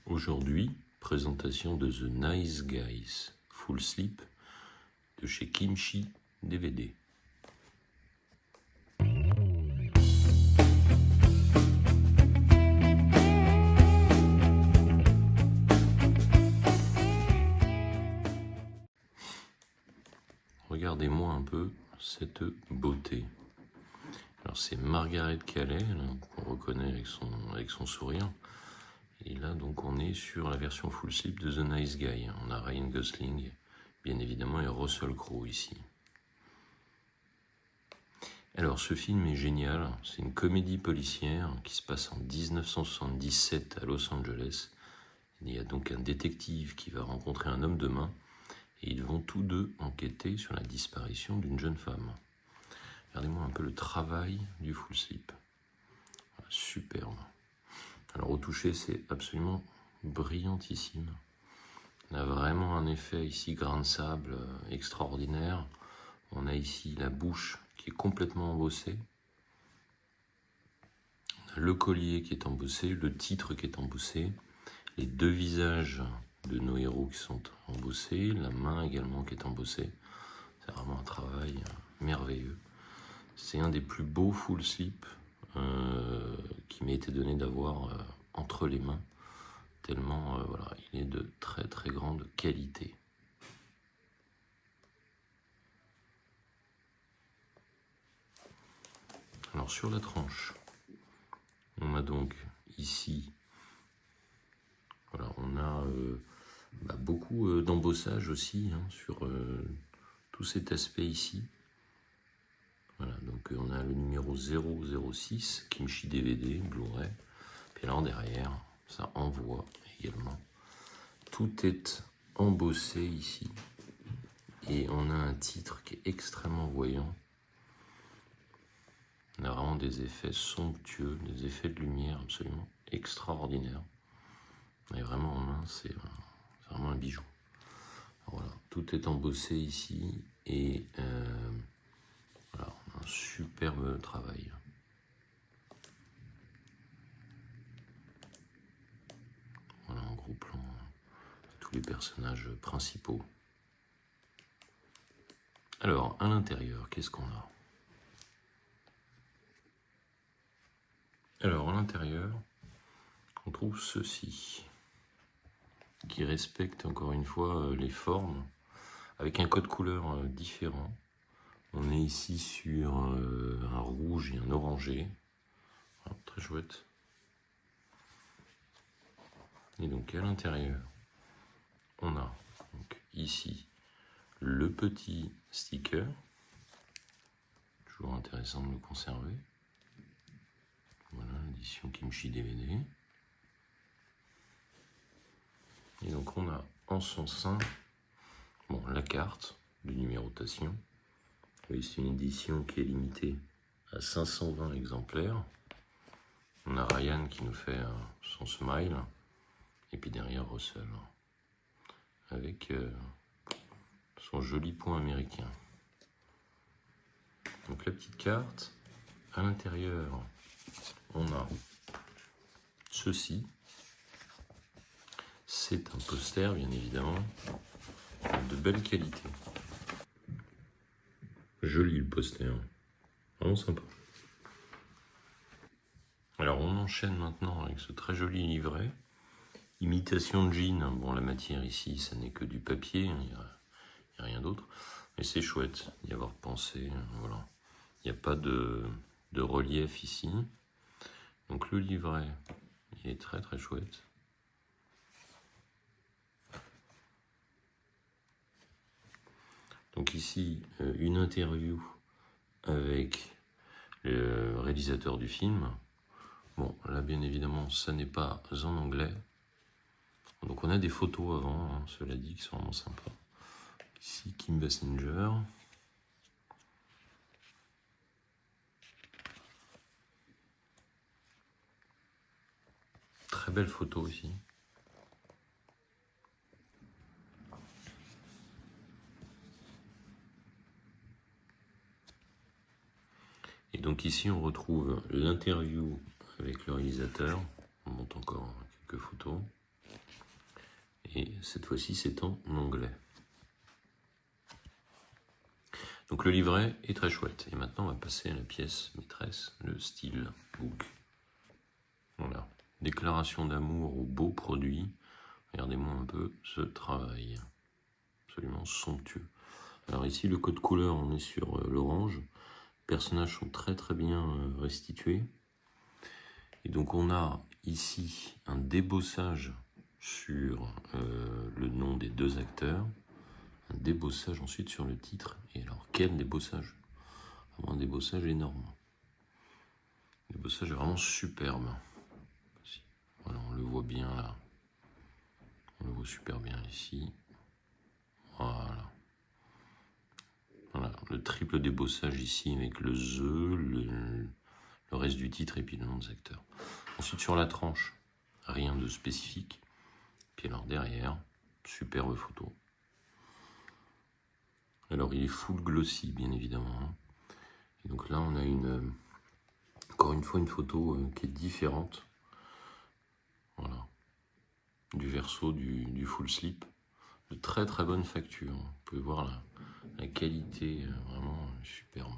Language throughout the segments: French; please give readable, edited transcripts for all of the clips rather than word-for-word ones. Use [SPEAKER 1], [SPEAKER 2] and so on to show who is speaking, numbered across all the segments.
[SPEAKER 1] Aujourd'hui, présentation de The Nice Guys Full Sleep de chez Kimchi DVD. Regardez-moi un peu cette beauté. Alors c'est Margaret Qualley, qu'on reconnaît avec son sourire. Et là donc on est sur la version full sleep de The Nice Guy. On a Ryan Gosling, bien évidemment, et Russell Crowe ici. Alors ce film est génial, c'est une comédie policière qui se passe en 1977 à Los Angeles. Il y a donc un détective qui va rencontrer un homme de main et ils vont tous deux enquêter sur la disparition d'une jeune femme. Regardez-moi un peu le travail du full slip. Superbe. Alors au toucher, c'est absolument brillantissime. On a vraiment un effet ici grain de sable extraordinaire. On a ici la bouche qui est complètement embossée. On a le collier qui est embossé, le titre qui est embossé, les deux visages de nos héros qui sont embossés, la main également qui est embossée. C'est vraiment un travail merveilleux. C'est un des plus beaux full slip qui m'a été donné d'avoir entre les mains, tellement voilà, il est de très très grande qualité. Alors sur la tranche, on a donc ici, voilà, on a beaucoup d'embossage aussi sur tout cet aspect ici. Voilà, donc on a le numéro 006, Kimchi DVD, Blu-ray. Puis là en derrière, ça envoie également. Tout est embossé ici. Et on a un titre qui est extrêmement voyant. On a vraiment des effets somptueux, des effets de lumière absolument extraordinaires. Et vraiment en main, c'est vraiment un bijou. Alors voilà, tout est embossé ici et voilà, on a un superbe travail. Voilà, en gros plan, tous les personnages principaux. Alors, à l'intérieur, qu'est-ce qu'on a? Alors, à l'intérieur, on trouve ceci, qui respecte encore une fois les formes, avec un code couleur différent. On est ici sur un rouge et un orangé. Voilà, très chouette. Et donc à l'intérieur, on a donc ici le petit sticker. Toujours intéressant de le conserver. Voilà, l'édition Kimchi DVD. Et donc on a en son sein la carte de numérotation. Oui, c'est une édition qui est limitée à 520 exemplaires. On a Ryan qui nous fait son smile. Et puis derrière Russell, avec son joli point américain. Donc la petite carte. À l'intérieur, on a ceci. C'est un poster, bien évidemment, de belle qualité. Joli le poster, vraiment sympa. Alors on enchaîne maintenant avec ce très joli livret. Imitation de jean. Bon, la matière ici, ça n'est que du papier, il n'y a rien d'autre. Mais c'est chouette d'y avoir pensé. Voilà. Il n'y a pas de relief ici. Donc le livret, il est très très chouette. Donc ici, une interview avec le réalisateur du film. Bon, là bien évidemment, ça n'est pas en anglais. Donc on a des photos avant, cela dit, qui sont vraiment sympas. Ici, Kim Basinger. Très belle photo ici. Et donc ici, on retrouve l'interview avec le réalisateur. On monte encore quelques photos. Et cette fois-ci, c'est en anglais. Donc le livret est très chouette. Et maintenant, on va passer à la pièce maîtresse, le steelbook. Voilà. Déclaration d'amour au beau produit. Regardez-moi un peu ce travail. Absolument somptueux. Alors ici, le code couleur, on est sur l'orange. Les personnages sont très très bien restitués. Et donc on a ici un débossage sur le nom des deux acteurs. Un débossage ensuite sur le titre. Et alors, quel débossage? Un débossage énorme. Le débossage est vraiment superbe. Voilà, on le voit bien là. On le voit super bien ici. Voilà. Voilà, le triple débossage ici avec le The, le reste du titre et puis le nom des acteurs. Ensuite sur la tranche, rien de spécifique. Puis alors derrière, superbe photo. Alors il est full glossy bien évidemment. Et donc là on a encore une fois une photo qui est différente. Voilà. Du verso du full slip. De très très bonne facture. Vous pouvez voir la qualité vraiment superbe.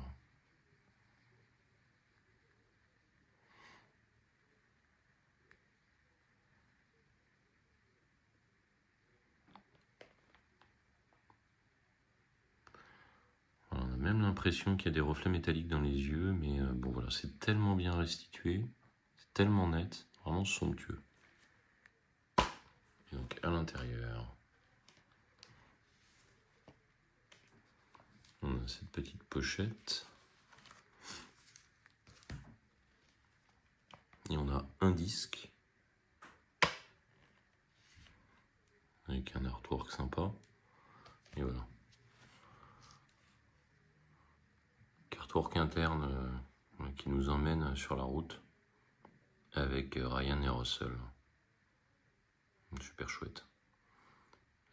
[SPEAKER 1] Voilà, on a même l'impression qu'il y a des reflets métalliques dans les yeux, mais bon voilà, c'est tellement bien restitué, c'est tellement net, vraiment somptueux. Et donc à l'intérieur, on a cette petite pochette. Et on a un disque avec un artwork sympa. Et voilà. Artwork interne qui nous emmène sur la route avec Ryan et Russell. Super chouette.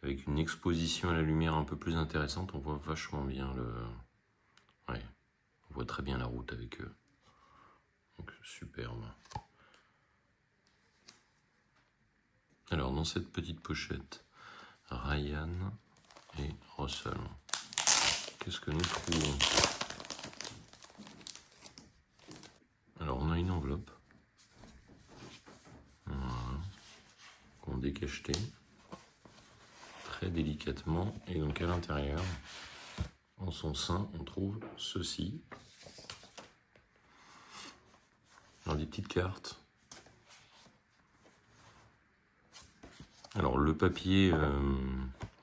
[SPEAKER 1] Avec une exposition à la lumière un peu plus intéressante, on voit vachement bien ouais, on voit très bien la route avec eux. Donc superbe. Alors dans cette petite pochette, Ryan et Russell. Qu'est-ce que nous trouvons? Alors on a une enveloppe. Voilà. Qu'on décachetait très délicatement. Et donc à l'intérieur, en son sein, on trouve ceci. Alors des petites cartes. Alors le papier,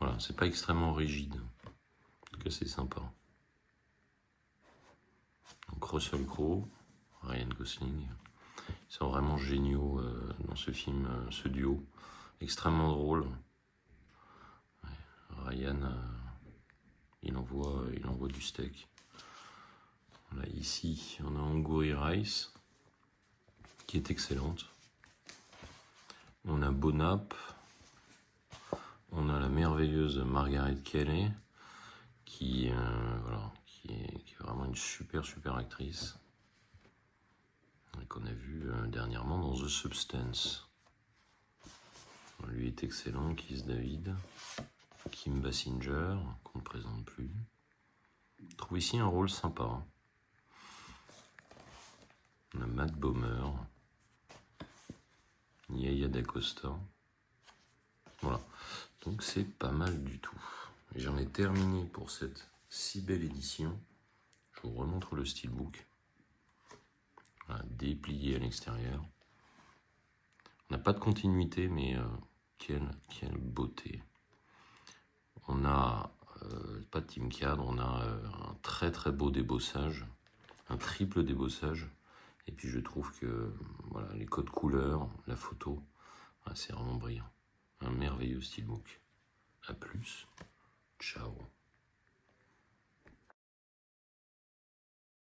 [SPEAKER 1] voilà, c'est pas extrêmement rigide. En tout cas c'est sympa. Donc Russell Crowe, Ryan Gosling. Ils sont vraiment géniaux dans ce film, ce duo. Extrêmement drôle. Ouais, Ryan, il envoie du steak. Voilà, ici, on a Angourie Rice, qui est excellente. On a Bonap. On a la merveilleuse Margaret Qualley, qui est vraiment une super actrice. Et qu'on a vu dernièrement dans The Substance. Lui est excellent, Keith David. Kim Basinger, qu'on ne présente plus. Je trouve ici un rôle sympa. On a Matt Bomer. Yaya DaCosta. Voilà. Donc c'est pas mal du tout. Et j'en ai terminé pour cette si belle édition. Je vous remontre le steelbook. Voilà, déplié à l'extérieur. On n'a pas de continuité, mais quelle beauté. On a pas de team cadre, on a un très beau débossage, un triple débossage. Et puis je trouve que voilà, les codes couleurs, la photo, c'est vraiment brillant. Un merveilleux steelbook. A plus, ciao.